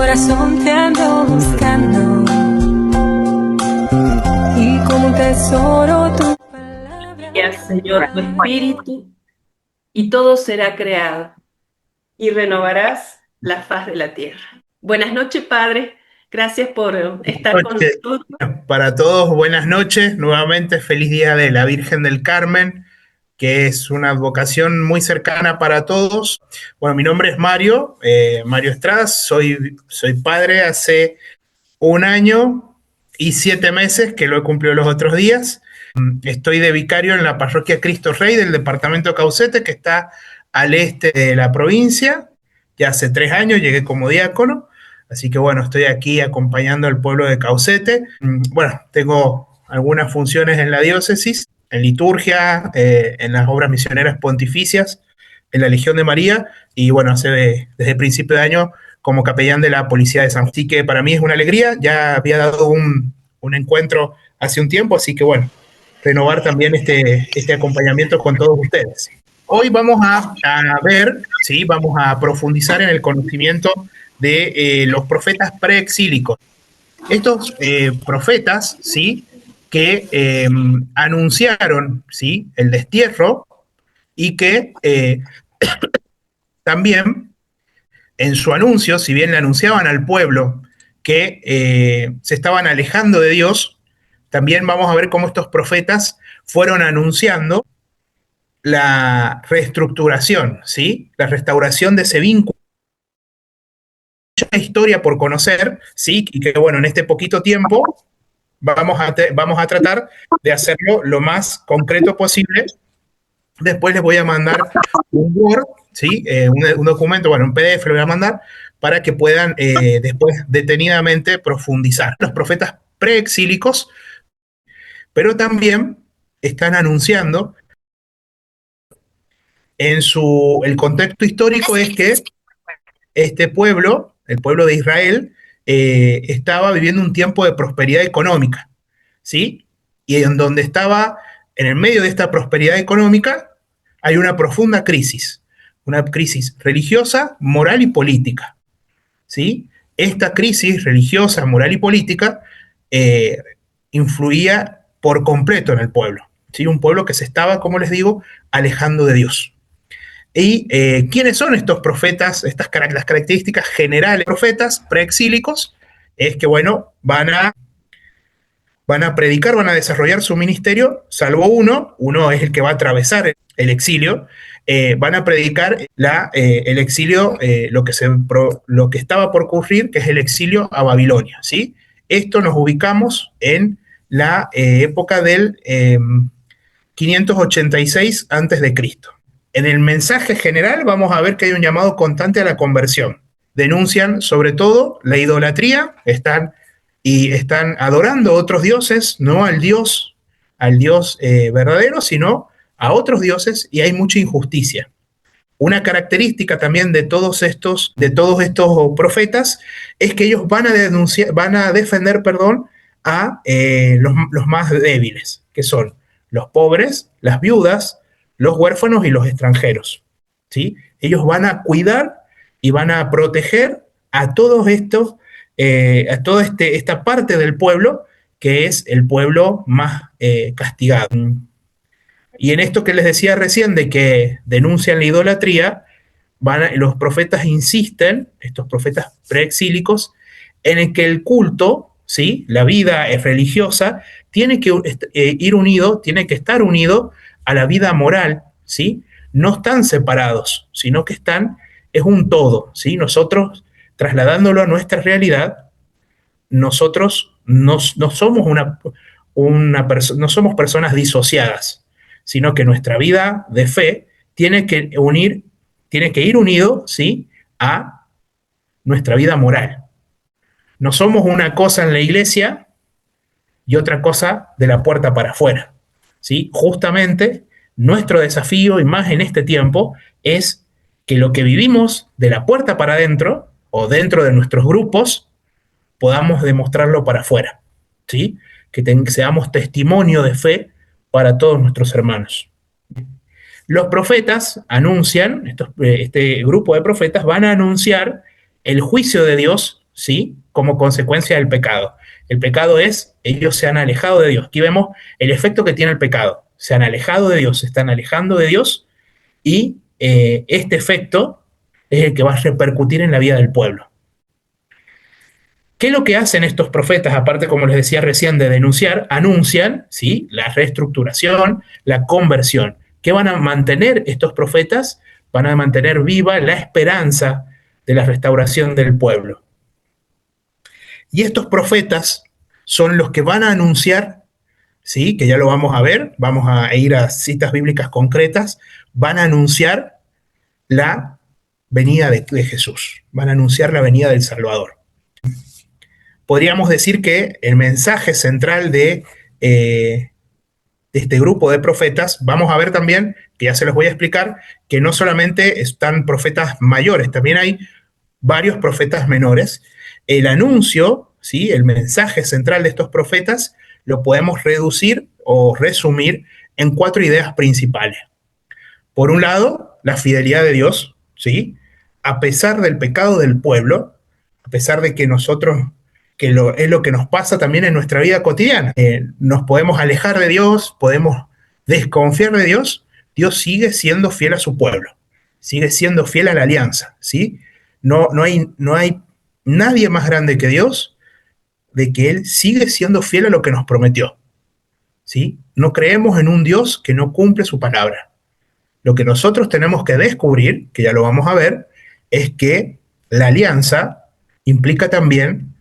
corazón te ando buscando y como un tesoro tu palabra. Señor, tu espíritu, y todo será creado, y renovarás la faz de la tierra. Buenas noches, Padre. Gracias por estar con Noche. nosotros. Para todos, buenas noches. Nuevamente, feliz día de la Virgen del Carmen, que es una advocación muy cercana para todos. Bueno, mi nombre es Mario, Mario Estrada, soy padre hace 1 año y 7 meses, que lo he cumplido los otros días. Estoy de vicario en la parroquia Cristo Rey del departamento de Caucete, que está al este de la provincia. Ya hace 3 años llegué como diácono, así que bueno, estoy aquí acompañando al pueblo de Caucete. Bueno, tengo algunas funciones en la diócesis, en liturgia, en las obras misioneras pontificias, en la Legión de María, y bueno, desde principio de año como capellán de la Policía de San Juan. Así que para mí es una alegría, ya había dado un encuentro hace un tiempo, así que bueno, renovar también este acompañamiento con todos ustedes. Hoy vamos a ver, ¿sí? Vamos a profundizar en el conocimiento de los profetas preexílicos. Estos profetas, ¿sí? Que anunciaron, ¿sí? El destierro y que también en su anuncio, si bien le anunciaban al pueblo que se estaban alejando de Dios, también vamos a ver cómo estos profetas fueron anunciando la reestructuración, ¿sí? La restauración de ese vínculo. Mucha historia por conocer, ¿sí? Y que bueno, en este poquito tiempo vamos a tratar de hacerlo lo más concreto posible. Después les voy a mandar un Word, ¿sí? Un documento, bueno, un PDF lo voy a mandar para que puedan después detenidamente profundizar. Los profetas preexílicos, pero también están anunciando el contexto histórico es que este pueblo, el pueblo de Israel, estaba viviendo un tiempo de prosperidad económica, ¿sí? Y en donde estaba, en el medio de esta prosperidad económica, hay una profunda crisis, una crisis religiosa, moral y política, ¿sí? Esta crisis religiosa, moral y política eh, influía por completo en el pueblo, ¿sí? Un pueblo que se estaba, como les digo, alejando de Dios. ¿Y quiénes son estos profetas? Las características generales de profetas preexílicos es que, bueno, van a predicar, van a desarrollar su ministerio, salvo uno es el que va a atravesar el exilio, van a predicar el exilio, lo que estaba por ocurrir, que es el exilio a Babilonia, ¿sí? Esto nos ubicamos en la época del 586 antes de Cristo. En el mensaje general vamos a ver que hay un llamado constante a la conversión. Denuncian sobre todo la idolatría, están adorando a otros dioses, no al Dios verdadero, sino a otros dioses, y hay mucha injusticia. Una característica también de todos estos profetas es que ellos van a defender, a los más débiles, que son los pobres, las viudas, los huérfanos y los extranjeros, ¿sí? Ellos van a cuidar y van a proteger a todos estos, a toda esta parte del pueblo que es el pueblo más castigado. Y en esto que les decía recién de que denuncian la idolatría, los profetas insisten, estos profetas preexílicos, en el que el culto, ¿sí? La vida religiosa, tiene que tiene que estar unido a la vida moral, ¿sí? No están separados, sino que es un todo, ¿sí? Nosotros, trasladándolo a nuestra realidad, nosotros no somos no somos personas disociadas, sino que nuestra vida de fe tiene que ir unido, ¿sí? A nuestra vida moral. No somos una cosa en la iglesia y otra cosa de la puerta para afuera, ¿sí? Justamente nuestro desafío, y más en este tiempo, es que lo que vivimos de la puerta para adentro o dentro de nuestros grupos podamos demostrarlo para afuera, ¿sí? Que seamos testimonio de fe para todos nuestros hermanos. Los profetas anuncian, este grupo de profetas van a anunciar el juicio de Dios, ¿sí? Como consecuencia del pecado. El pecado es, ellos se han alejado de Dios. Aquí vemos el efecto que tiene el pecado. Se han alejado de Dios, se están alejando de Dios y este efecto es el que va a repercutir en la vida del pueblo. ¿Qué es lo que hacen estos profetas? Aparte, como les decía recién, de denunciar, anuncian, ¿sí?, la reestructuración, la conversión. ¿Qué van a mantener estos profetas? Van a mantener viva la esperanza de la restauración del pueblo. Y estos profetas son los que van a anunciar, ¿sí?, que ya lo vamos a ver, vamos a ir a citas bíblicas concretas, van a anunciar la venida de Jesús, van a anunciar la venida del Salvador. Podríamos decir que el mensaje central de este grupo de profetas, vamos a ver también, que ya se los voy a explicar, que no solamente están profetas mayores, también hay varios profetas menores. El anuncio, ¿sí?, el mensaje central de estos profetas, lo podemos reducir o resumir en 4 ideas principales. Por un lado, la fidelidad de Dios, ¿sí? A pesar del pecado del pueblo, a pesar de que nosotros, es lo que nos pasa también en nuestra vida cotidiana, nos podemos alejar de Dios, podemos desconfiar de Dios, Dios sigue siendo fiel a su pueblo, sigue siendo fiel a la alianza, ¿sí? No hay nadie más grande que Dios, de que Él sigue siendo fiel a lo que nos prometió, ¿sí? No creemos en un Dios que no cumple su palabra. Lo que nosotros tenemos que descubrir, que ya lo vamos a ver, es que la alianza implica también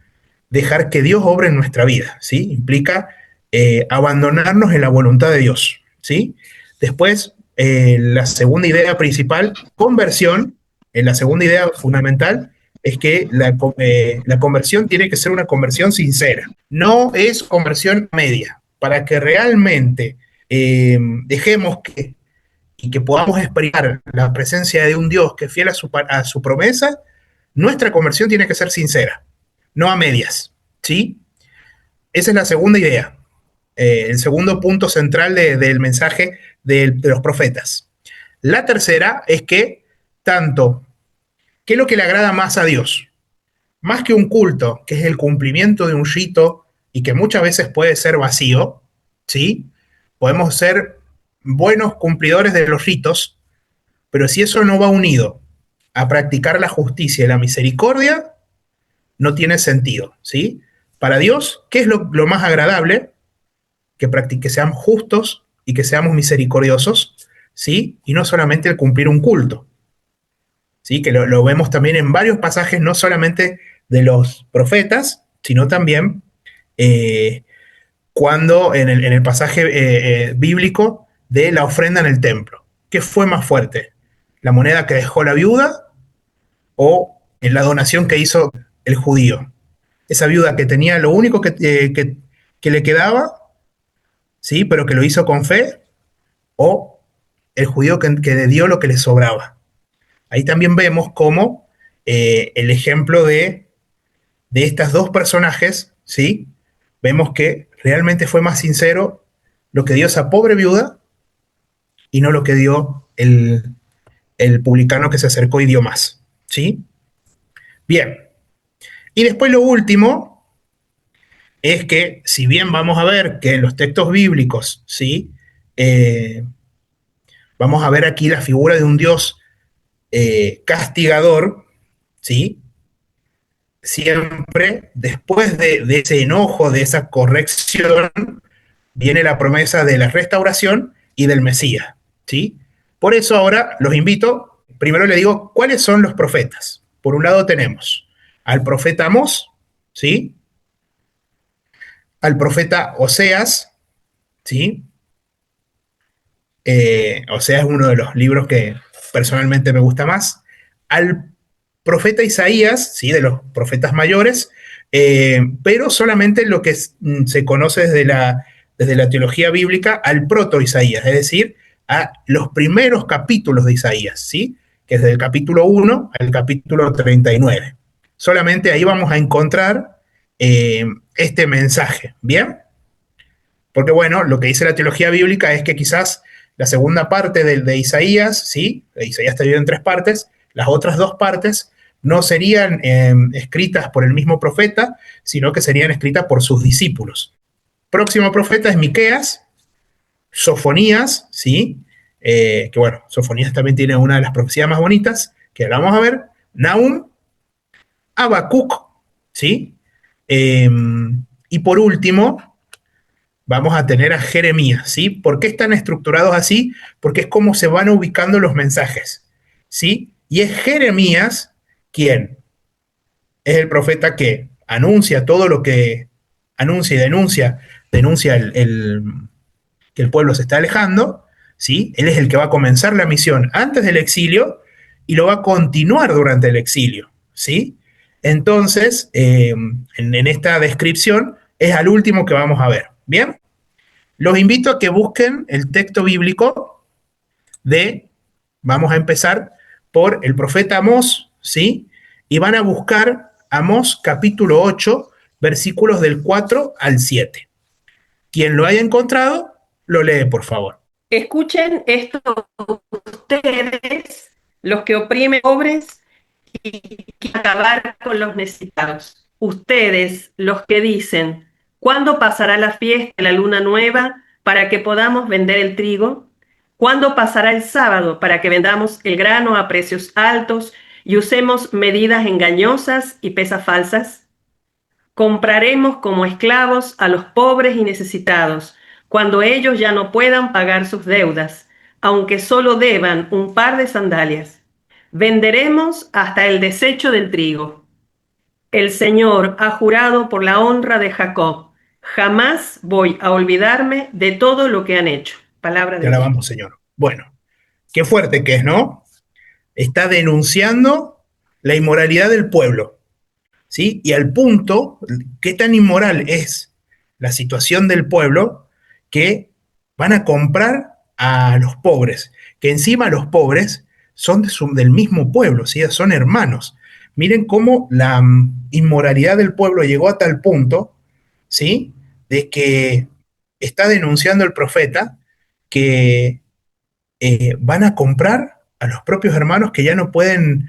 dejar que Dios obre en nuestra vida, ¿sí? Implica abandonarnos en la voluntad de Dios, ¿sí? Después, la segunda idea principal, conversión, la segunda idea fundamental es que la conversión tiene que ser una conversión sincera, no es conversión media, para que realmente dejemos y que podamos experimentar la presencia de un Dios que es fiel a su promesa, nuestra conversión tiene que ser sincera, no a medias, ¿sí? Esa es la segunda idea, el segundo punto central del mensaje de los profetas. La tercera es que ¿qué es lo que le agrada más a Dios? Más que un culto, que es el cumplimiento de un rito y que muchas veces puede ser vacío, ¿sí? Podemos ser buenos cumplidores de los ritos, pero si eso no va unido a practicar la justicia y la misericordia, no tiene sentido, ¿sí? Para Dios, ¿qué es lo más agradable? Que seamos justos y que seamos misericordiosos, ¿sí? Y no solamente el cumplir un culto, ¿sí? Que lo vemos también en varios pasajes, no solamente de los profetas, sino también cuando en el pasaje bíblico de la ofrenda en el templo. ¿Qué fue más fuerte? ¿La moneda que dejó la viuda o en la donación que hizo el judío? Esa viuda que tenía lo único que le quedaba, ¿sí?, pero que lo hizo con fe, o el judío que le dio lo que le sobraba. Ahí también vemos cómo el ejemplo de estos dos personajes, ¿sí?, vemos que realmente fue más sincero lo que dio esa pobre viuda y no lo que dio el publicano que se acercó y dio más, ¿sí? Bien. Y después lo último es que, si bien vamos a ver que en los textos bíblicos, ¿sí?, vamos a ver aquí la figura de un Dios castigador, ¿sí?, siempre después de ese enojo, de esa corrección, viene la promesa de la restauración y del Mesías, ¿sí? Por eso ahora los invito, primero les digo, ¿cuáles son los profetas? Por un lado tenemos al profeta Amós, ¿sí?, al profeta Oseas, ¿sí? Oseas es uno de los libros que personalmente me gusta más. Al profeta Isaías, ¿sí?, de los profetas mayores, pero solamente lo que se conoce desde la teología bíblica, al proto-Isaías, es decir, a los primeros capítulos de Isaías, ¿sí?, que es desde el capítulo 1 al capítulo 39. Solamente ahí vamos a encontrar este mensaje, ¿bien? Porque bueno, lo que dice la teología bíblica es que quizás la segunda parte de Isaías, ¿sí?, Isaías está dividido en 3 partes, las otras 2 partes no serían escritas por el mismo profeta, sino que serían escritas por sus discípulos. Próximo profeta es Miqueas, Sofonías, ¿sí? Que bueno, Sofonías también tiene una de las profecías más bonitas, que ahora vamos a ver, Nahum, Habacuc, ¿sí? Y por último, vamos a tener a Jeremías, ¿sí? ¿Por qué están estructurados así? Porque es como se van ubicando los mensajes, ¿sí? Y es Jeremías quien es el profeta que anuncia todo lo que anuncia y denuncia que el pueblo se está alejando, ¿sí? Él es el que va a comenzar la misión antes del exilio y lo va a continuar durante el exilio, ¿sí? Entonces, en esta descripción es al último que vamos a ver, ¿bien? Los invito a que busquen el texto bíblico vamos a empezar por el profeta Amós, ¿sí? Y van a buscar Amós capítulo 8, versículos del 4 al 7. Quien lo haya encontrado, lo lee, por favor. Escuchen esto ustedes, los que oprimen pobres y quieren acabar con los necesitados. Ustedes, los que dicen, ¿cuándo pasará la fiesta de la luna nueva para que podamos vender el trigo? ¿Cuándo pasará el sábado para que vendamos el grano a precios altos y usemos medidas engañosas y pesas falsas? Compraremos como esclavos a los pobres y necesitados, cuando ellos ya no puedan pagar sus deudas, aunque solo deban un par de sandalias. Venderemos hasta el desecho del trigo. El Señor ha jurado por la honra de Jacob: jamás voy a olvidarme de todo lo que han hecho. Palabra Te de Dios. alabamos, Señor. Bueno, qué fuerte que es, ¿no? Está denunciando la inmoralidad del pueblo, ¿sí? Y al punto, qué tan inmoral es la situación del pueblo que van a comprar a los pobres, que encima los pobres son del mismo pueblo, ¿sí? Son hermanos. Miren cómo la inmoralidad del pueblo llegó a tal punto, ¿sí? De que está denunciando el profeta que van a comprar a los propios hermanos que ya no pueden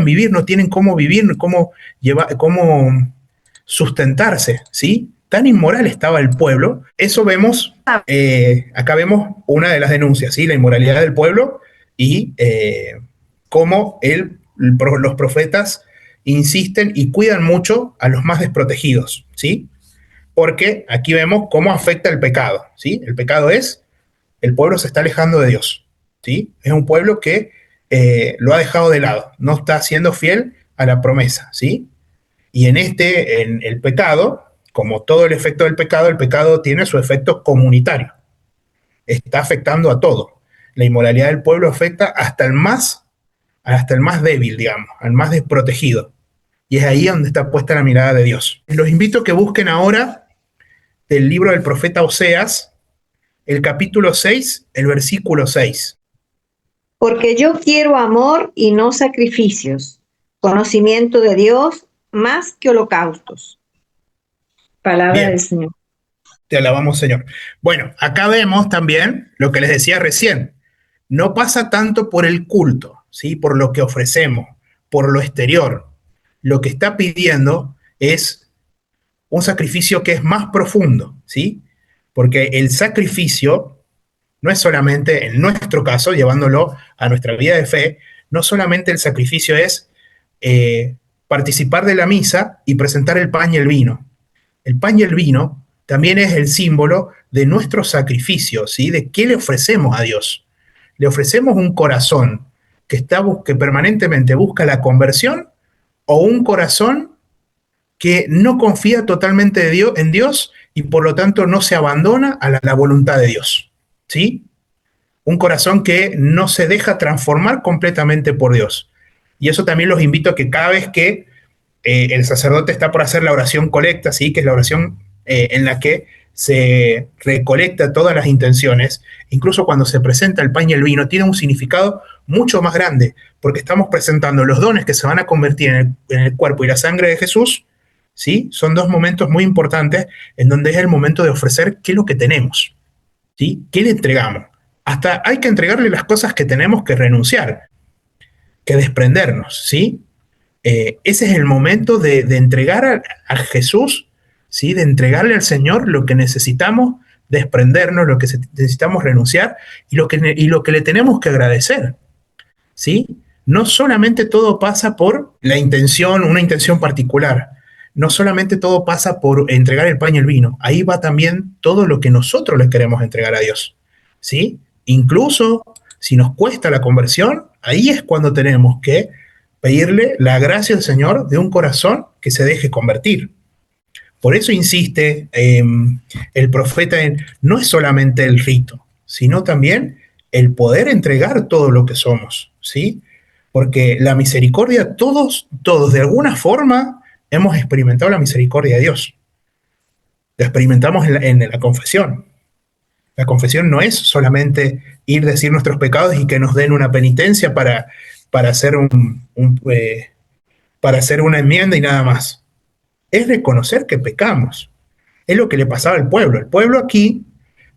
vivir, no tienen cómo vivir, cómo sustentarse, ¿sí? Tan inmoral estaba el pueblo. Eso vemos, acá vemos una de las denuncias, ¿sí? La inmoralidad del pueblo y cómo los profetas insisten y cuidan mucho a los más desprotegidos, ¿sí? Porque aquí vemos cómo afecta el pecado, ¿sí? El pecado es el pueblo se está alejando de Dios, ¿sí? Es un pueblo que lo ha dejado de lado, no está siendo fiel a la promesa, ¿sí? Y en el pecado, como todo el pecado tiene su efecto comunitario, está afectando a todo. La inmoralidad del pueblo afecta hasta el más débil, digamos, al más desprotegido. Y es ahí donde está puesta la mirada de Dios. Los invito a que busquen ahora del libro del profeta Oseas, el capítulo 6, el versículo 6. Porque yo quiero amor y no sacrificios, conocimiento de Dios más que holocaustos. Palabra Bien, del Señor. te alabamos, Señor. Bueno, acá vemos también lo que les decía recién. No pasa tanto por el culto, ¿sí? Por lo que ofrecemos, por lo exterior. Lo que está pidiendo es un sacrificio que es más profundo, ¿sí? Porque el sacrificio no es solamente, en nuestro caso, llevándolo a nuestra vida de fe, no solamente el sacrificio es participar de la misa y presentar el pan y el vino. El pan y el vino también es el símbolo de nuestro sacrificio, ¿sí? De qué le ofrecemos a Dios. Le ofrecemos un corazón que permanentemente busca la conversión o un corazón que no confía totalmente en Dios y por lo tanto no se abandona a la voluntad de Dios, ¿sí? Un corazón que no se deja transformar completamente por Dios. Y eso también los invito a que cada vez que el sacerdote está por hacer la oración colecta, ¿sí? Que es la oración en la que se recolecta todas las intenciones, incluso cuando se presenta el pan y el vino, tiene un significado mucho más grande, porque estamos presentando los dones que se van a convertir en el cuerpo y la sangre de Jesús, ¿sí? Son dos momentos muy importantes en donde es el momento de ofrecer qué es lo que tenemos, ¿sí? ¿Qué le entregamos? Hasta hay que entregarle las cosas que tenemos que renunciar, que desprendernos, ¿sí? ese es el momento de entregar a Jesús, ¿sí? De entregarle al Señor lo que necesitamos desprendernos, lo que necesitamos renunciar y lo que le tenemos que agradecer, ¿sí? No solamente todo pasa por la intención, una intención particular. No solamente todo pasa por entregar el pan y el vino. Ahí va también todo lo que nosotros le queremos entregar a Dios, ¿sí? Incluso si nos cuesta la conversión, ahí es cuando tenemos que pedirle la gracia al Señor de un corazón que se deje convertir. Por eso insiste el profeta en no es solamente el rito, sino también el poder entregar todo lo que somos, ¿sí? Porque la misericordia, todos de alguna forma hemos experimentado la misericordia de Dios. La experimentamos en la confesión. La confesión no es solamente ir a decir nuestros pecados y que nos den una penitencia para hacer para hacer una enmienda y nada más. Es reconocer que pecamos. Es lo que le pasaba al pueblo. El pueblo aquí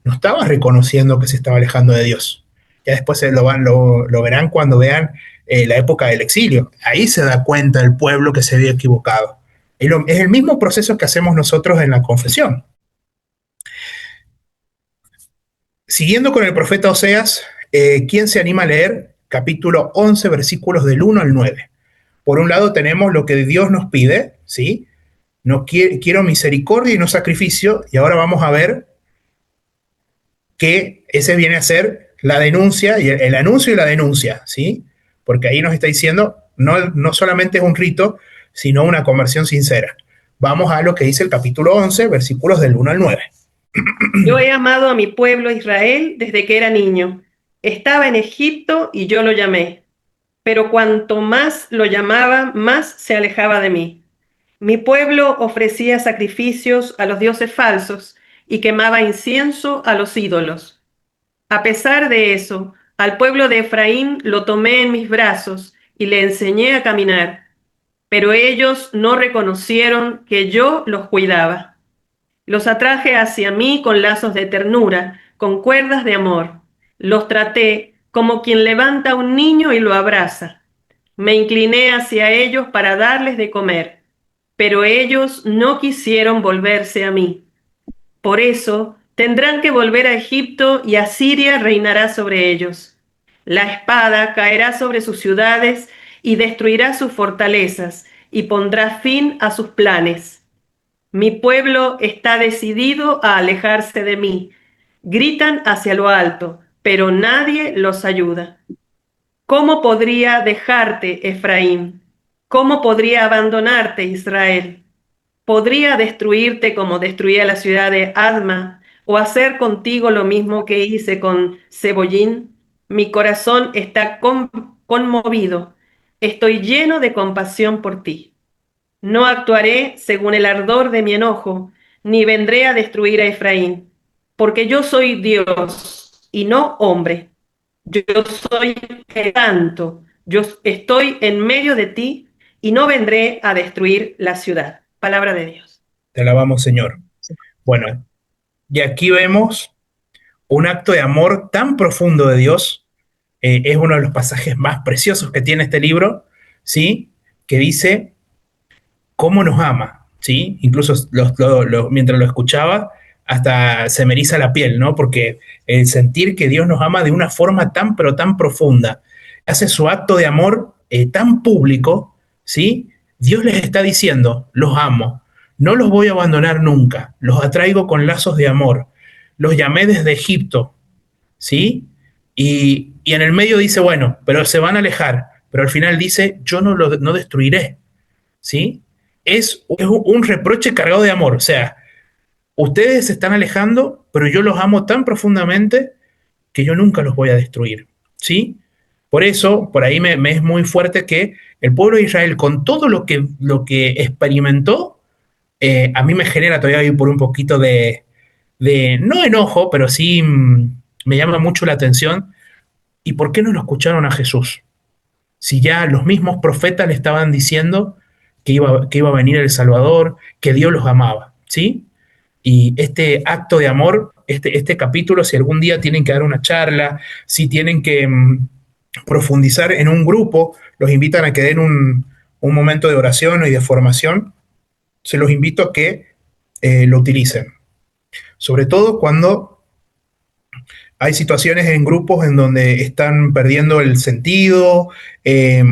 no estaba reconociendo que se estaba alejando de Dios. Ya después lo verán cuando vean la época del exilio. Ahí se da cuenta el pueblo que se había equivocado. Es el mismo proceso que hacemos nosotros en la confesión. Siguiendo con el profeta Oseas, ¿quién se anima a leer? Capítulo 11, versículos del 1 al 9. Por un lado tenemos lo que Dios nos pide, ¿sí? No quiero misericordia y no sacrificio, y ahora vamos a ver que ese viene a ser la denuncia, y el anuncio y la denuncia, ¿sí? Porque ahí nos está diciendo, no solamente es un rito, sino una conversión sincera. Vamos a lo que dice el capítulo 11, versículos del 1 al 9. Yo he amado a mi pueblo Israel desde que era niño. Estaba en Egipto y yo lo llamé. Pero cuanto más lo llamaba, más se alejaba de mí. Mi pueblo ofrecía sacrificios a los dioses falsos y quemaba incienso a los ídolos. A pesar de eso, al pueblo de Efraín lo tomé en mis brazos y le enseñé a caminar. Pero ellos no reconocieron que yo los cuidaba. Los atraje hacia mí con lazos de ternura, con cuerdas de amor. Los traté como quien levanta a un niño y lo abraza. Me incliné hacia ellos para darles de comer, pero ellos no quisieron volverse a mí. Por eso tendrán que volver a Egipto y Asiria reinará sobre ellos. La espada caerá sobre sus ciudades y destruirá sus fortalezas y pondrá fin a sus planes. Mi pueblo está decidido a alejarse de mí. Gritan hacia lo alto, pero nadie los ayuda. ¿Cómo podría dejarte, Efraín? ¿Cómo podría abandonarte, Israel? ¿Podría destruirte como destruía la ciudad de Adma o hacer contigo lo mismo que hice con Zeboyín? Mi corazón está conmovido. Estoy lleno de compasión por ti. No actuaré según el ardor de mi enojo, ni vendré a destruir a Efraín, porque yo soy Dios y no hombre. Yo soy el santo, yo estoy en medio de ti y no vendré a destruir la ciudad. Palabra de Dios. Te alabamos, Señor. Bueno, y aquí vemos un acto de amor tan profundo de Dios. Es uno de los pasajes más preciosos que tiene este libro, ¿sí? Que dice cómo nos ama, ¿sí? Incluso mientras lo escuchaba, hasta se me eriza la piel, ¿no? Porque el sentir que Dios nos ama de una forma tan, pero tan profunda, hace su acto de amor tan público, ¿sí? Dios les está diciendo, los amo, no los voy a abandonar nunca, los atraigo con lazos de amor, los llamé desde Egipto, ¿sí? Y en el medio dice, bueno, pero se van a alejar, pero al final dice, yo no destruiré, ¿sí? Es un reproche cargado de amor, o sea, ustedes se están alejando, pero yo los amo tan profundamente que yo nunca los voy a destruir, ¿sí? Por eso, por ahí me es muy fuerte que el pueblo de Israel, con todo lo que experimentó, a mí me genera todavía por un poquito de no enojo, pero sí me llama mucho la atención. ¿Y por qué no lo escucharon a Jesús? Si ya los mismos profetas le estaban diciendo que iba a venir el Salvador, que Dios los amaba, ¿sí? Y este acto de amor, este capítulo, si algún día tienen que dar una charla, si tienen que profundizar en un grupo, los invitan a que den un momento de oración y de formación, se los invito a que lo utilicen. Sobre todo cuando hay situaciones en grupos en donde están perdiendo el sentido,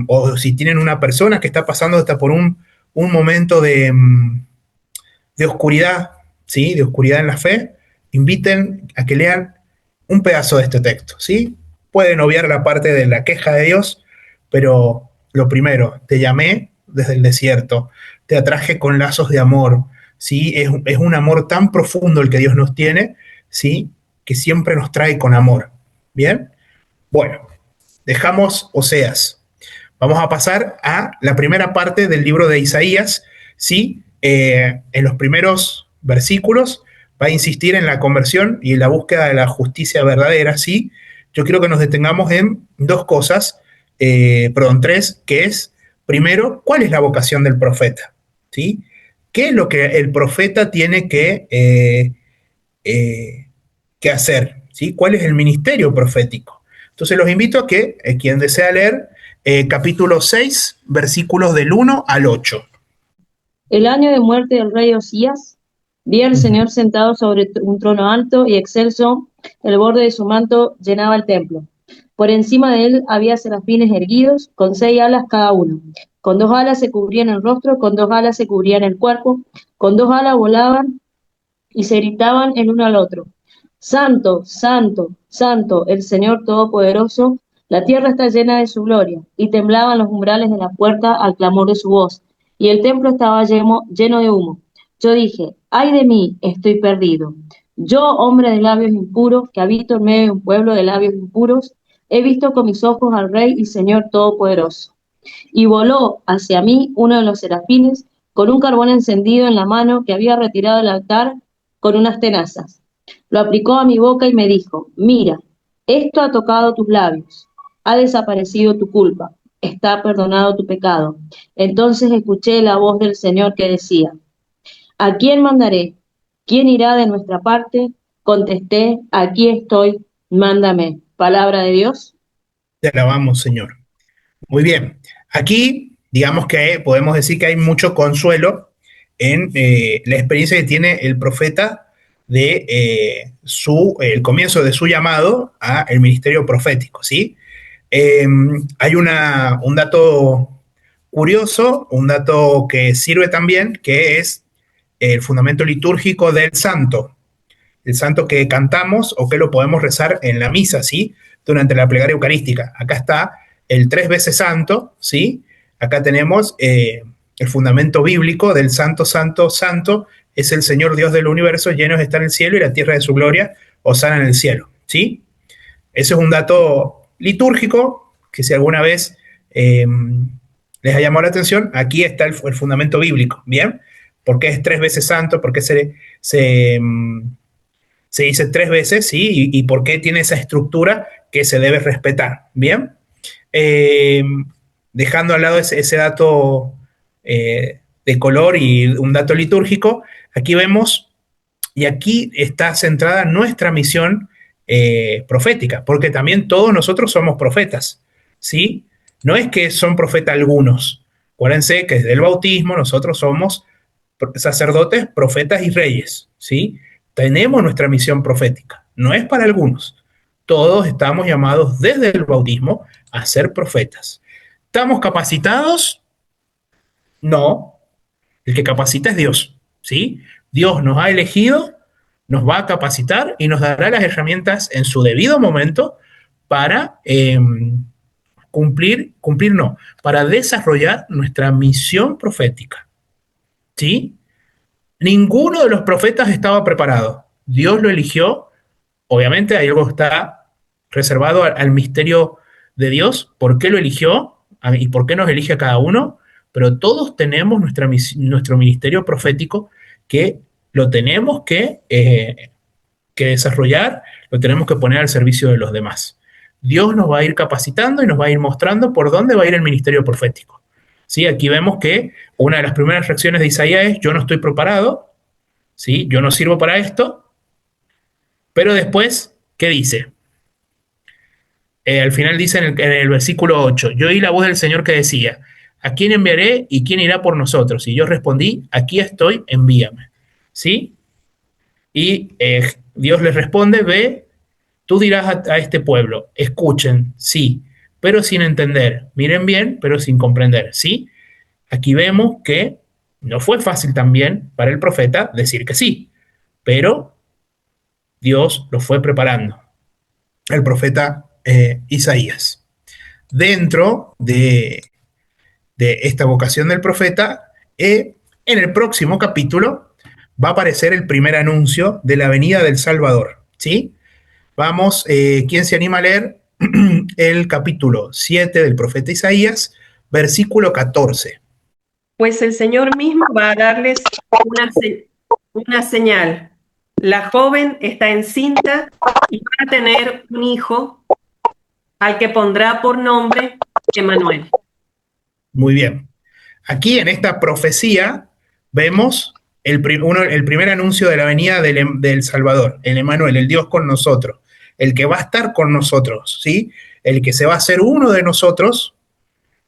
o si tienen una persona que está pasando hasta por un momento de oscuridad, ¿sí? De oscuridad en la fe, inviten a que lean un pedazo de este texto, ¿sí? Pueden obviar la parte de la queja de Dios, pero lo primero, te llamé desde el desierto, te atraje con lazos de amor, ¿sí? Es un amor tan profundo el que Dios nos tiene, ¿sí? Que siempre nos trae con amor, ¿bien? Bueno, dejamos Oseas. Vamos a pasar a la primera parte del libro de Isaías, ¿sí? En los primeros versículos va a insistir en la conversión y en la búsqueda de la justicia verdadera, ¿sí? Yo quiero que nos detengamos en dos cosas, tres, que es, primero, ¿cuál es la vocación del profeta? ¿Sí? ¿Qué es lo que el profeta tiene que hacer? ¿Sí? ¿Cuál es el ministerio profético? Entonces los invito a que quien desea leer capítulo 6, versículos del 1 al 8. El año de muerte del rey Osías, vi al Señor sentado sobre un trono alto y excelso, el borde de su manto llenaba el templo. Por encima de él había serafines erguidos, con 6 alas cada uno. Con 2 alas se cubrían el rostro, con 2 alas se cubrían el cuerpo, con 2 alas volaban y se gritaban el uno al otro. Santo, santo, santo, el Señor Todopoderoso, la tierra está llena de su gloria, y temblaban los umbrales de la puerta al clamor de su voz, y el templo estaba lleno de humo. Yo dije, ay de mí, estoy perdido. Yo, hombre de labios impuros, que habito en medio de un pueblo de labios impuros, he visto con mis ojos al Rey y Señor Todopoderoso. Y voló hacia mí uno de los serafines, con un carbón encendido en la mano que había retirado del altar con unas tenazas. Lo aplicó a mi boca y me dijo, mira, esto ha tocado tus labios, ha desaparecido tu culpa, está perdonado tu pecado. Entonces escuché la voz del Señor que decía, ¿a quién mandaré? ¿Quién irá de nuestra parte? Contesté, aquí estoy, mándame. Palabra de Dios. Te alabamos, Señor. Muy bien. Aquí, digamos que podemos decir que hay mucho consuelo en la experiencia que tiene el profeta de el comienzo de su llamado al ministerio profético, ¿sí? Hay un dato curioso, un dato que sirve también, que es el fundamento litúrgico del santo, el santo que cantamos o que lo podemos rezar en la misa, ¿sí? Durante la plegaria eucarística. Acá está el 3 veces santo, ¿sí? Acá tenemos el fundamento bíblico del santo, santo, santo, es el Señor Dios del universo, lleno está en el cielo y la tierra de su gloria, hosana en el cielo, ¿sí? Ese es un dato litúrgico que si alguna vez les ha llamado la atención, aquí está el fundamento bíblico, ¿bien? ¿Por qué es 3 veces santo? ¿Por qué se dice 3 veces, ¿sí? Y por qué tiene esa estructura que se debe respetar, ¿bien? Dejando al lado ese dato de color y un dato litúrgico, aquí vemos, y aquí está centrada nuestra misión profética, porque también todos nosotros somos profetas, ¿sí? No es que son profetas algunos, acuérdense que desde el bautismo nosotros somos sacerdotes, profetas y reyes, ¿sí? Tenemos nuestra misión profética, no es para algunos. Todos estamos llamados desde el bautismo a ser profetas. ¿Estamos capacitados? No. El que capacita es Dios, ¿sí? Dios nos ha elegido, nos va a capacitar y nos dará las herramientas en su debido momento para para desarrollar nuestra misión profética, ¿sí? Ninguno de los profetas estaba preparado. Dios lo eligió. Obviamente hay algo que está reservado al misterio de Dios, por qué lo eligió y por qué nos elige a cada uno, pero todos tenemos nuestro ministerio profético que lo tenemos que desarrollar, lo tenemos que poner al servicio de los demás. Dios nos va a ir capacitando y nos va a ir mostrando por dónde va a ir el ministerio profético. ¿Sí? Aquí vemos que una de las primeras reacciones de Isaías es, yo no estoy preparado, ¿sí? Yo no sirvo para esto, pero después, ¿qué dice? Al final dice en el versículo 8, yo oí la voz del Señor que decía, ¿a quién enviaré y quién irá por nosotros? Y yo respondí, aquí estoy, envíame. ¿Sí? Y Dios les responde, ve, tú dirás a este pueblo, escuchen, sí, pero sin entender, miren bien, pero sin comprender, ¿sí? Aquí vemos que no fue fácil también para el profeta decir que sí, pero Dios lo fue preparando, el profeta Isaías. Dentro de esta vocación del profeta, en el próximo capítulo va a aparecer el primer anuncio de la venida del Salvador, ¿sí? Vamos, ¿quién se anima a leer el capítulo 7 del profeta Isaías, versículo 14? Pues el Señor mismo va a darles una señal. La joven está encinta y va a tener un hijo al que pondrá por nombre Emmanuel. Muy bien. Aquí en esta profecía vemos el primer anuncio de la venida del Salvador, el Emmanuel, el Dios con nosotros, el que va a estar con nosotros, ¿sí? El que se va a hacer uno de nosotros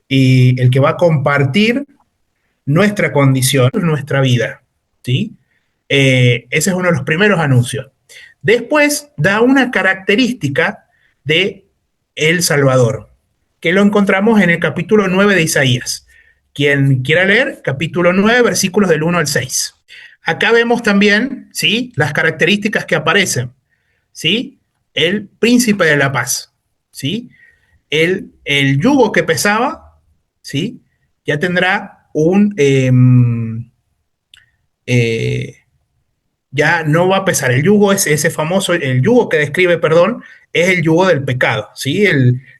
y el que va a compartir nuestra condición, nuestra vida, ¿sí? Ese es uno de los primeros anuncios. Después da una característica de el Salvador, que lo encontramos en el capítulo 9 de Isaías. Quien quiera leer, capítulo 9, versículos del 1 al 6. Acá vemos también, ¿sí?, las características que aparecen, ¿sí? El príncipe de la paz, ¿sí? El yugo que pesaba, ¿sí?, ya tendrá ya no va a pesar. El yugo es ese famoso, el yugo que describe, perdón, es el yugo del pecado, ¿sí?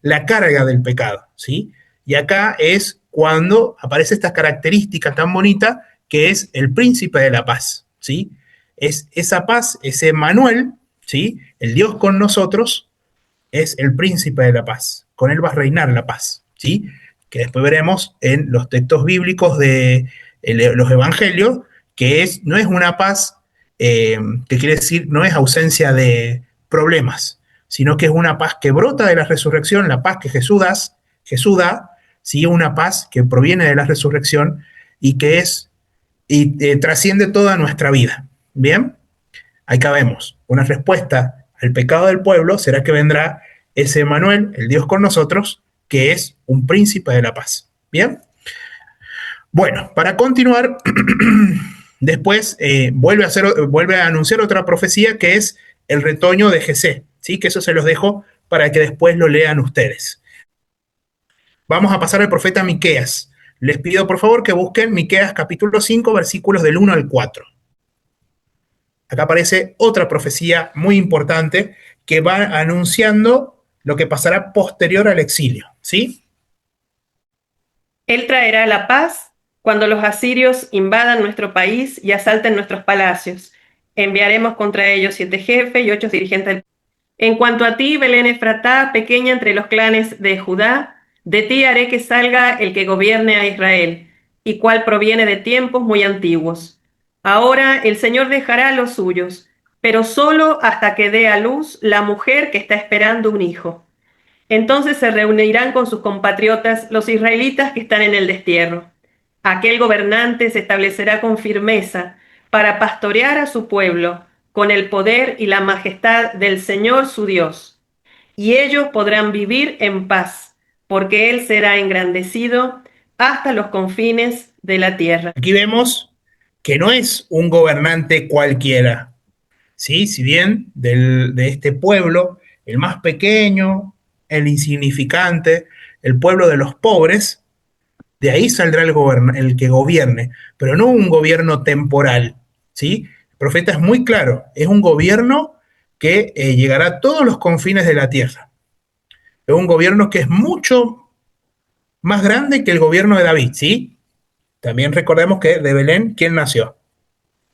La carga del pecado, ¿sí? Y acá es cuando aparece esta característica tan bonita que es el príncipe de la paz, ¿sí? Es esa paz, ese Manuel, ¿sí? El Dios con nosotros es el príncipe de la paz. Con él va a reinar la paz, ¿sí? Que después veremos en los textos bíblicos de los evangelios, que no es una paz que quiere decir, no es ausencia de problemas, sino que es una paz que brota de la resurrección, la paz que Jesús da, ¿sí? Una paz que proviene de la resurrección y que trasciende toda nuestra vida. Bien, acá vemos una respuesta al pecado del pueblo, será que vendrá ese Emmanuel, el Dios con nosotros, que es un príncipe de la paz. Bien, bueno, para continuar, después vuelve a anunciar otra profecía que es el retoño de Jesé, ¿sí? Que eso se los dejo para que después lo lean ustedes. Vamos a pasar al profeta Miqueas. Les pido por favor que busquen Miqueas capítulo 5, versículos del 1 al 4. Acá aparece otra profecía muy importante que va anunciando lo que pasará posterior al exilio, ¿sí? Él traerá la paz cuando los asirios invadan nuestro país y asalten nuestros palacios. Enviaremos contra ellos 7 jefes y 8 dirigentes. En cuanto a ti, Belén Efratá, pequeña entre los clanes de Judá, de ti haré que salga el que gobierne a Israel, y cual proviene de tiempos muy antiguos. Ahora el Señor dejará a los suyos, pero solo hasta que dé a luz la mujer que está esperando un hijo. Entonces se reunirán con sus compatriotas los israelitas que están en el destierro. Aquel gobernante se establecerá con firmeza para pastorear a su pueblo con el poder y la majestad del Señor su Dios. Y ellos podrán vivir en paz, porque Él será engrandecido hasta los confines de la tierra. Aquí vemos que no es un gobernante cualquiera, ¿sí? Si bien de este pueblo, el más pequeño, el insignificante, el pueblo de los pobres, de ahí saldrá el que gobierne, pero no un gobierno temporal, ¿sí? El profeta es muy claro, es un gobierno que llegará a todos los confines de la tierra. Es un gobierno que es mucho más grande que el gobierno de David, ¿sí? También recordemos que de Belén, ¿quién nació?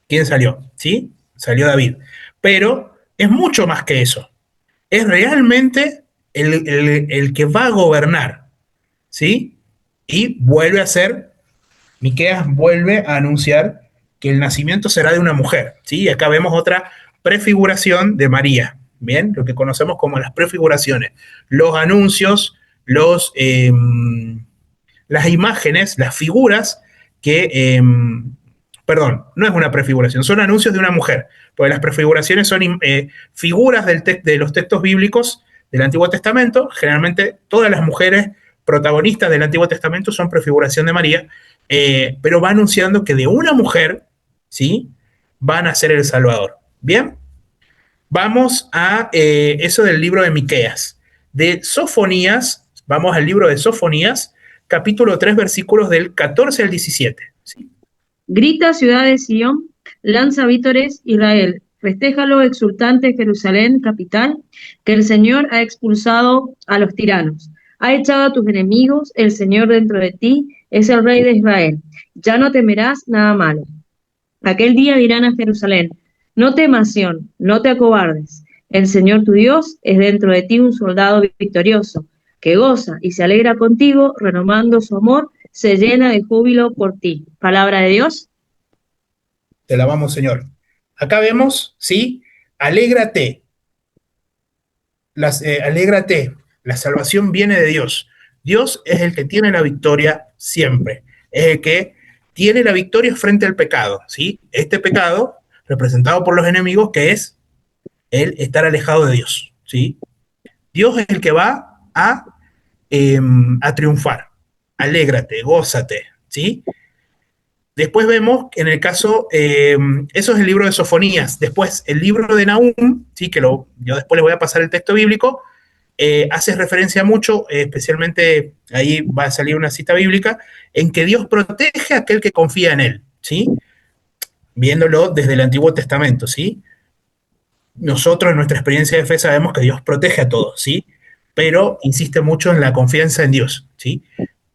¿Quién salió? ¿Sí? Salió David. Pero es mucho más que eso. Es realmente el que va a gobernar, ¿sí? Y Miqueas vuelve a anunciar que el nacimiento será de una mujer, ¿sí? Y acá vemos otra prefiguración de María, ¿bien? Lo que conocemos como las prefiguraciones. Los anuncios, las las imágenes, las figuras que, perdón, no es una prefiguración, son anuncios de una mujer, porque las prefiguraciones son figuras de los textos bíblicos del Antiguo Testamento. Generalmente todas las mujeres protagonistas del Antiguo Testamento son prefiguración de María, pero va anunciando que de una mujer, ¿sí?, va a nacer el Salvador. Bien, vamos a eso del libro de Miqueas. De Sofonías, vamos al libro de Sofonías, capítulo 3, versículos del 14 al 17. ¿Sí? Grita, ciudad de Sión, lanza vítores, Israel. Festéjalo, exultante Jerusalén, capital, que el Señor ha expulsado a los tiranos. Ha echado a tus enemigos, el Señor dentro de ti es el Rey de Israel. Ya no temerás nada malo. Aquel día dirán a Jerusalén, no temas, Sión, no te acobardes. El Señor tu Dios es dentro de ti un soldado victorioso, que goza y se alegra contigo, renovando su amor, se llena de júbilo por ti. Palabra de Dios. Te alabamos, Señor. Acá vemos, ¿sí? Alégrate. Alégrate. La salvación viene de Dios. Dios es el que tiene la victoria siempre. Es el que tiene la victoria frente al pecado, ¿sí? Este pecado, representado por los enemigos, que es el estar alejado de Dios, ¿sí? Dios es el que va a triunfar. Alégrate, gózate, ¿sí? Después vemos que en el caso, eso es el libro de Sofonías. Después, el libro de Nahum, ¿sí?, que yo después les voy a pasar el texto bíblico, hace referencia mucho, especialmente ahí va a salir una cita bíblica, en que Dios protege a aquel que confía en Él, ¿sí? Viéndolo desde el Antiguo Testamento, ¿sí? Nosotros en nuestra experiencia de fe sabemos que Dios protege a todos, ¿sí? Pero insiste mucho en la confianza en Dios, ¿sí?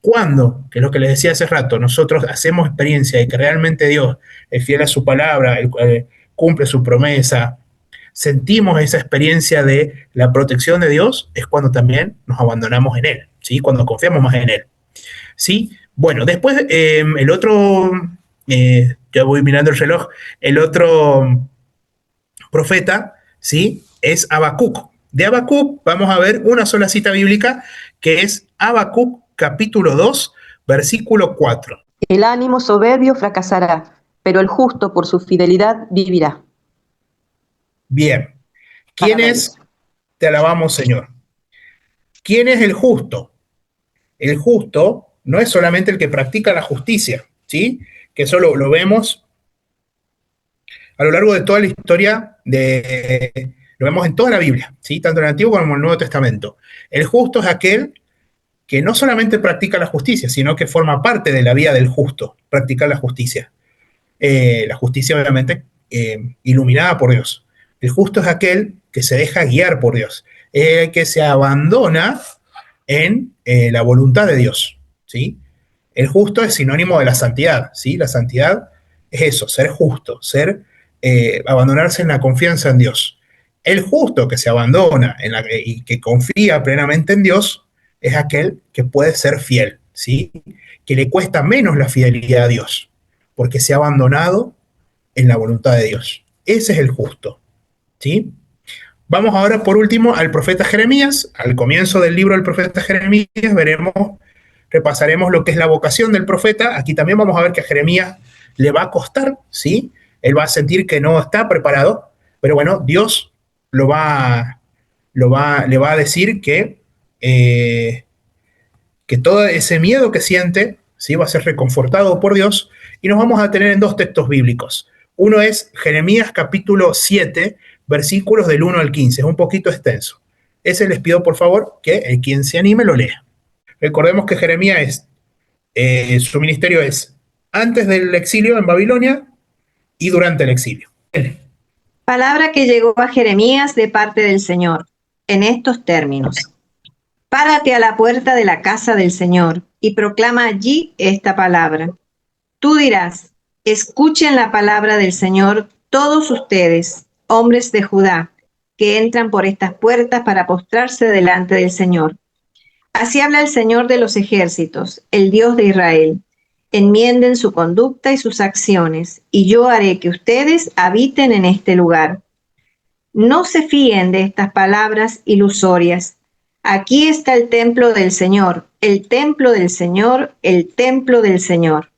Cuando, que es lo que les decía hace rato, nosotros hacemos experiencia de que realmente Dios es fiel a su palabra, cumple su promesa, sentimos esa experiencia de la protección de Dios, es cuando también nos abandonamos en Él, ¿sí? Cuando confiamos más en Él, ¿sí? Bueno, después el otro, ya voy mirando el reloj, el otro profeta, ¿sí?, es Habacuc. De Habacuc vamos a ver una sola cita bíblica, que es Habacuc capítulo 2, versículo 4. El ánimo soberbio fracasará, pero el justo por su fidelidad vivirá. Bien. ¿Quién es? Te alabamos, Señor. ¿Quién es el justo? El justo no es solamente el que practica la justicia, ¿sí? Que eso lo vemos a lo largo de toda la historia, lo vemos en toda la Biblia, ¿sí? Tanto en el Antiguo como en el Nuevo Testamento. El justo es aquel que no solamente practica la justicia, sino que forma parte de la vida del justo, practicar la justicia. La justicia, obviamente, iluminada por Dios. El justo es aquel que se deja guiar por Dios, es el que se abandona en la voluntad de Dios, ¿sí? El justo es sinónimo de la santidad, ¿sí? La santidad es eso, ser justo, abandonarse en la confianza en Dios. El justo que se abandona y que confía plenamente en Dios es aquel que puede ser fiel, ¿sí? Que le cuesta menos la fidelidad a Dios, porque se ha abandonado en la voluntad de Dios. Ese es el justo, ¿sí? Vamos ahora, por último, al profeta Jeremías. Al comienzo del libro del profeta Jeremías repasaremos lo que es la vocación del profeta. Aquí también vamos a ver que a Jeremías le va a costar, ¿sí? Él va a sentir que no está preparado, pero bueno, Dios le va a decir que todo ese miedo que siente, ¿sí?, va a ser reconfortado por Dios, y nos vamos a tener en dos textos bíblicos. Uno es Jeremías capítulo 7, versículos del 1 al 15, es un poquito extenso. Ese les pido por favor que quien se anime lo lea. Recordemos que Jeremías su ministerio es antes del exilio en Babilonia y durante el exilio. Palabra que llegó a Jeremías de parte del Señor, en estos términos. Párate a la puerta de la casa del Señor y proclama allí esta palabra. Tú dirás, escuchen la palabra del Señor todos ustedes, hombres de Judá, que entran por estas puertas para postrarse delante del Señor. Así habla el Señor de los ejércitos, el Dios de Israel. Enmienden su conducta y sus acciones, y yo haré que ustedes habiten en este lugar. No se fíen de estas palabras ilusorias. Aquí está el templo del Señor, el templo del Señor, el templo del Señor.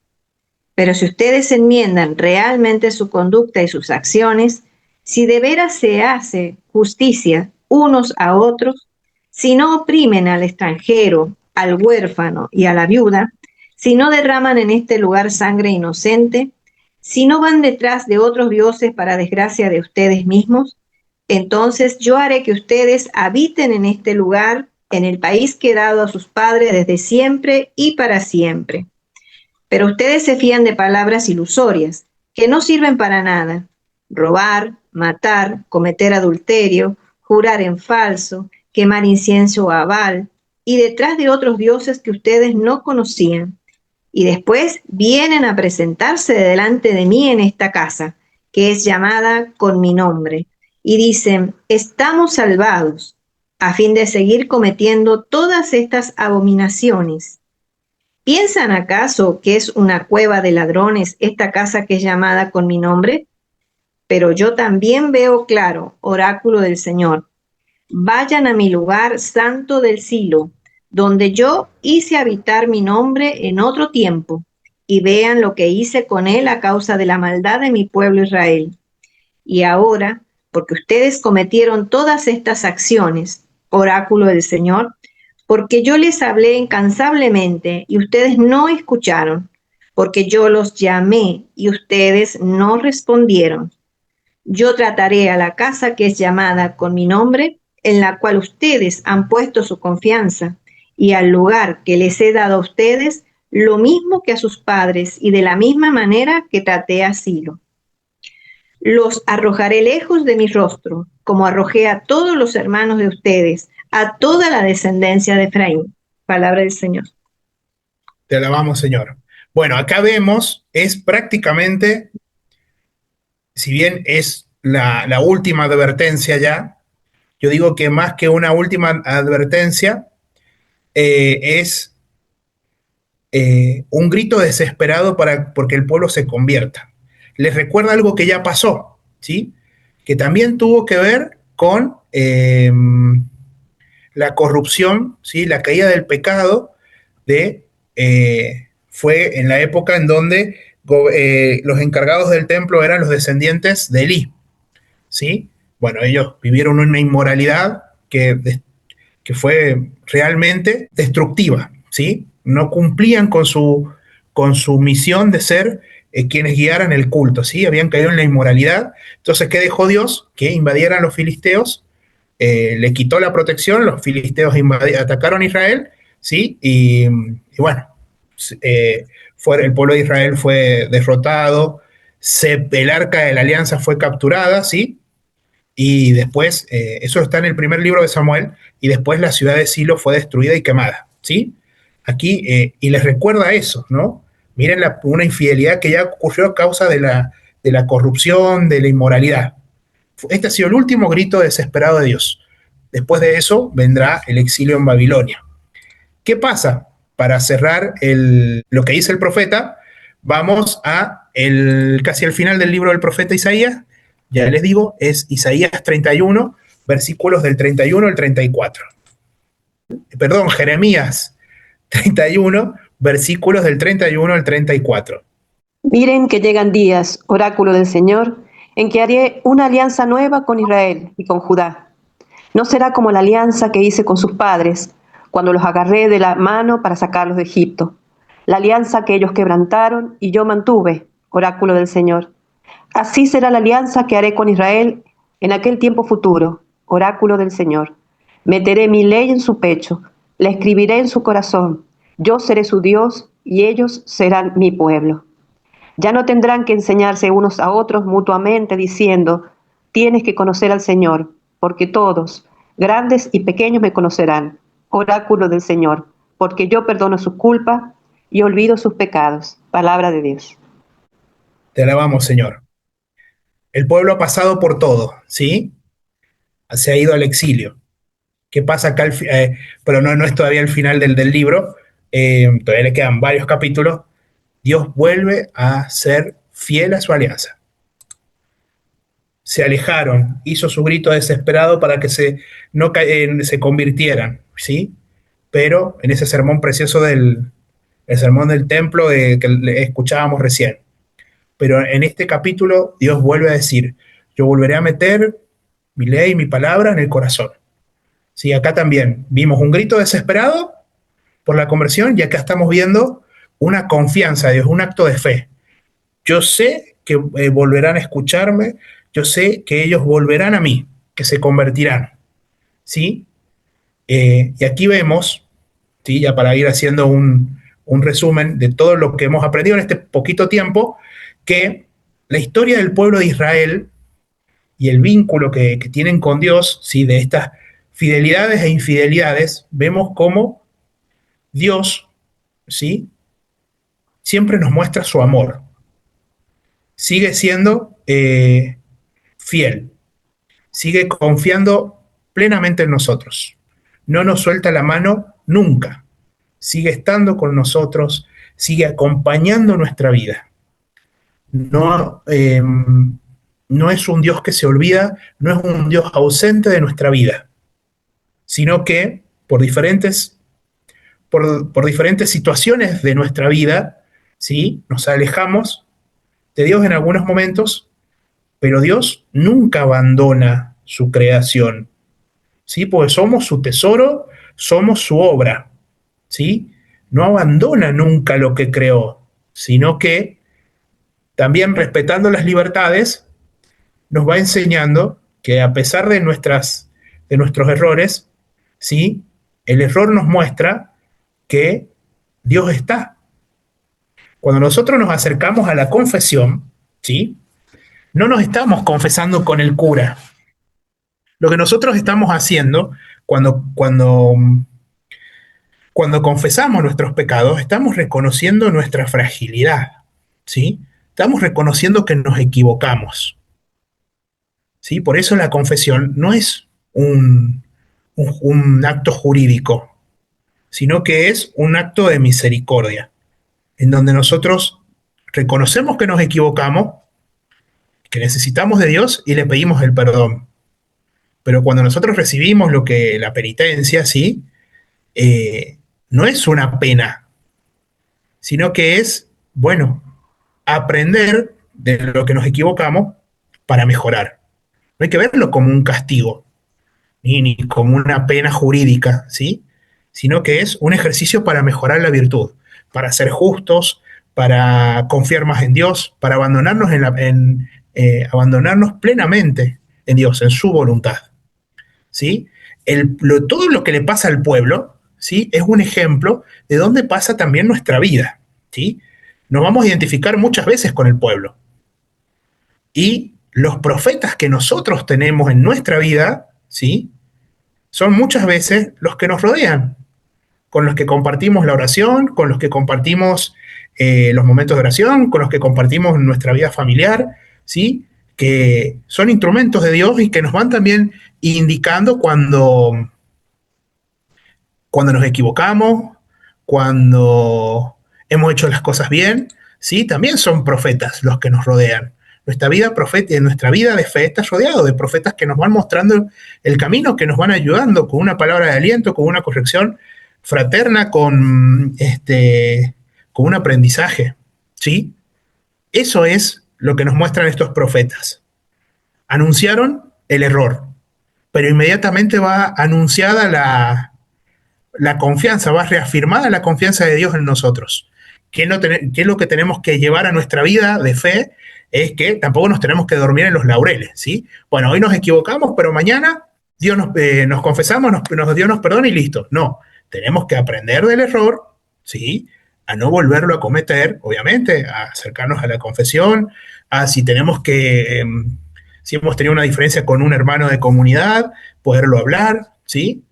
Pero si ustedes enmiendan realmente su conducta y sus acciones, si de veras se hace justicia unos a otros, si no oprimen al extranjero, al huérfano y a la viuda, si no derraman en este lugar sangre inocente, si no van detrás de otros dioses para desgracia de ustedes mismos, entonces yo haré que ustedes habiten en este lugar, en el país que he dado a sus padres desde siempre y para siempre. Pero ustedes se fían de palabras ilusorias, que no sirven para nada. Robar, matar, cometer adulterio, jurar en falso, quemar incienso a Baal, y detrás de otros dioses que ustedes no conocían. Y después vienen a presentarse delante de mí en esta casa, que es llamada con mi nombre, y dicen, estamos salvados, a fin de seguir cometiendo todas estas abominaciones. ¿Piensan acaso que es una cueva de ladrones esta casa que es llamada con mi nombre? Pero yo también veo claro, oráculo del Señor. Vayan a mi lugar santo del Silo, donde yo hice habitar mi nombre en otro tiempo, y vean lo que hice con él a causa de la maldad de mi pueblo Israel. Y ahora, porque ustedes cometieron todas estas acciones, oráculo del Señor, porque yo les hablé incansablemente y ustedes no escucharon, porque yo los llamé y ustedes no respondieron. Yo trataré a la casa que es llamada con mi nombre, en la cual ustedes han puesto su confianza, y al lugar que les he dado a ustedes, lo mismo que a sus padres, y de la misma manera que traté a Silo. Los arrojaré lejos de mi rostro, como arrojé a todos los hermanos de ustedes, a toda la descendencia de Efraín. Palabra del Señor. Te alabamos, Señor. Bueno, acá vemos, es prácticamente, si bien es la última advertencia ya, yo digo que más que una última advertencia, es un grito desesperado porque el pueblo se convierta. Les recuerda algo que ya pasó, ¿sí? Que también tuvo que ver con la corrupción, ¿sí? La caída del pecado fue en la época en donde los encargados del templo eran los descendientes de Elí, ¿sí? Bueno, ellos vivieron una inmoralidad que fue realmente destructiva, ¿sí? No cumplían con su misión de ser quienes guiaran el culto, ¿sí? Habían caído en la inmoralidad. Entonces, ¿qué dejó Dios? Que invadieran los filisteos, le quitó la protección, los filisteos atacaron a Israel, ¿sí? Y bueno, el pueblo de Israel fue derrotado, el arca de la alianza fue capturada, ¿sí? Y después, eso está en el primer libro de Samuel, y después la ciudad de Silo fue destruida y quemada, ¿sí? Aquí, y les recuerda eso, ¿no? Miren una infidelidad que ya ocurrió a causa de la corrupción, de la inmoralidad. Este ha sido el último grito desesperado de Dios. Después de eso vendrá el exilio en Babilonia. ¿Qué pasa? Para cerrar lo que dice el profeta, vamos a casi al final del libro del profeta Isaías. Ya les digo, es Isaías 31, versículos del 31 al 34. Perdón, Jeremías 31, versículos del 31 al 34. Miren que llegan días, oráculo del Señor, en que haré una alianza nueva con Israel y con Judá. No será como la alianza que hice con sus padres, cuando los agarré de la mano para sacarlos de Egipto. La alianza que ellos quebrantaron y yo mantuve, oráculo del Señor. Así será la alianza que haré con Israel en aquel tiempo futuro, oráculo del Señor. Meteré mi ley en su pecho, la escribiré en su corazón. Yo seré su Dios y ellos serán mi pueblo. Ya no tendrán que enseñarse unos a otros mutuamente diciendo, tienes que conocer al Señor, porque todos, grandes y pequeños, me conocerán, oráculo del Señor, porque yo perdono su culpa y olvido sus pecados. Palabra de Dios. Te alabamos, Señor. El pueblo ha pasado por todo, ¿sí? Se ha ido al exilio. ¿Qué pasa acá? Pero no es todavía el final del libro, todavía le quedan varios capítulos. Dios vuelve a ser fiel a su alianza. Se alejaron, hizo su grito desesperado para que se convirtieran, ¿sí? pero en ese sermón precioso el sermón del templo que escuchábamos recién. Pero en este capítulo Dios vuelve a decir, yo volveré a meter mi ley, mi palabra en el corazón. Sí, acá también vimos un grito desesperado por la conversión y acá estamos viendo una confianza de Dios, un acto de fe. Yo sé que volverán a escucharme, yo sé que ellos volverán a mí, que se convertirán. ¿Sí? Y aquí vemos, ¿sí? Ya para ir haciendo un resumen de todo lo que hemos aprendido en este poquito tiempo, que la historia del pueblo de Israel y el vínculo que tienen con Dios, ¿sí? De estas fidelidades e infidelidades, vemos cómo Dios, ¿sí? Siempre nos muestra su amor. Sigue siendo fiel, sigue confiando plenamente en nosotros. No nos suelta la mano nunca. Sigue estando con nosotros, sigue acompañando nuestra vida. No, no es un Dios que se olvida, no es un Dios ausente de nuestra vida, sino que por diferentes situaciones de nuestra vida, ¿sí? Nos alejamos de Dios en algunos momentos, pero Dios nunca abandona su creación, ¿sí? Porque somos su tesoro, somos su obra, ¿sí? No abandona nunca lo que creó, sino que también respetando las libertades, nos va enseñando que a pesar de nuestros errores, ¿sí? El error nos muestra que Dios está. Cuando nosotros nos acercamos a la confesión, ¿sí? No nos estamos confesando con el cura. Lo que nosotros estamos haciendo cuando confesamos nuestros pecados, estamos reconociendo nuestra fragilidad, ¿sí? Estamos reconociendo que nos equivocamos, ¿sí? Por eso la confesión no es un acto jurídico, sino que es un acto de misericordia, en donde nosotros reconocemos que nos equivocamos, que necesitamos de Dios y le pedimos el perdón. Pero cuando nosotros recibimos la penitencia, ¿sí? No es una pena, sino que es, bueno, aprender de lo que nos equivocamos para mejorar. No hay que verlo como un castigo, ni como una pena jurídica, ¿sí? Sino que es un ejercicio para mejorar la virtud, para ser justos, para confiar más en Dios, para abandonarnos, abandonarnos plenamente en Dios, en su voluntad, ¿sí? Todo lo que le pasa al pueblo, ¿sí? Es un ejemplo de dónde pasa también nuestra vida, ¿sí? Nos vamos a identificar muchas veces con el pueblo. Y los profetas que nosotros tenemos en nuestra vida, ¿sí? Son muchas veces los que nos rodean, con los que compartimos la oración, con los que compartimos los momentos de oración, con los que compartimos nuestra vida familiar, ¿sí? Que son instrumentos de Dios y que nos van también indicando cuando nos equivocamos, cuando hemos hecho las cosas bien, ¿sí? También son profetas los que nos rodean. Nuestra vida de fe está rodeado de profetas que nos van mostrando el camino, que nos van ayudando con una palabra de aliento, con una corrección fraterna, con un aprendizaje, ¿sí? Eso es lo que nos muestran estos profetas. Anunciaron el error, pero inmediatamente va anunciada la confianza, va reafirmada la confianza de Dios en nosotros. ¿Qué es lo que tenemos que llevar a nuestra vida de fe? Es que tampoco nos tenemos que dormir en los laureles, ¿sí? Bueno, hoy nos equivocamos, pero mañana Dios nos confesamos, Dios nos perdona y listo. No, tenemos que aprender del error, ¿sí? A no volverlo a cometer, obviamente, a acercarnos a la confesión, a si si hemos tenido una diferencia con un hermano de comunidad, poderlo hablar, ¿sí?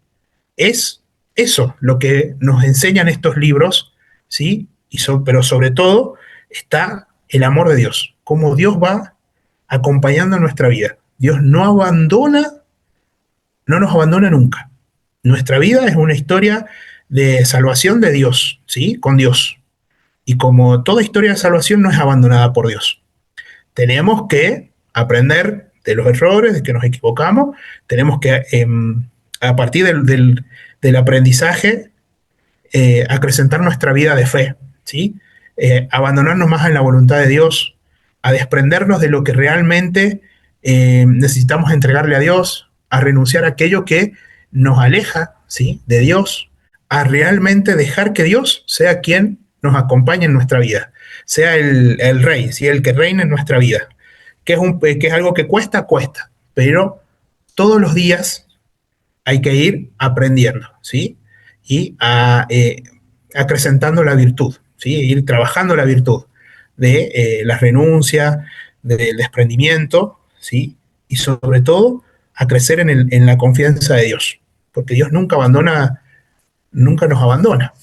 Es eso lo que nos enseñan estos libros, ¿sí? Pero sobre todo está el amor de Dios, cómo Dios va acompañando nuestra vida. Dios no nos abandona nunca. Nuestra vida es una historia de salvación de Dios, ¿sí? Con Dios. Y como toda historia de salvación no es abandonada por Dios. Tenemos que aprender de los errores, de que nos equivocamos, tenemos que, a partir del aprendizaje, acrecentar nuestra vida de fe, ¿sí? Abandonarnos más en la voluntad de Dios, a desprendernos de lo que realmente necesitamos entregarle a Dios, a renunciar a aquello que nos aleja, ¿sí?, de Dios, a realmente dejar que Dios sea quien nos acompañe en nuestra vida, sea el rey, ¿sí?, el que reine en nuestra vida, que es algo que cuesta, pero todos los días hay que ir aprendiendo, ¿sí? Y acrecentando la virtud, ¿sí? Ir trabajando la virtud de la renuncia, del desprendimiento, ¿sí? Y sobre todo a crecer en la confianza de Dios, porque Dios nunca nos abandona,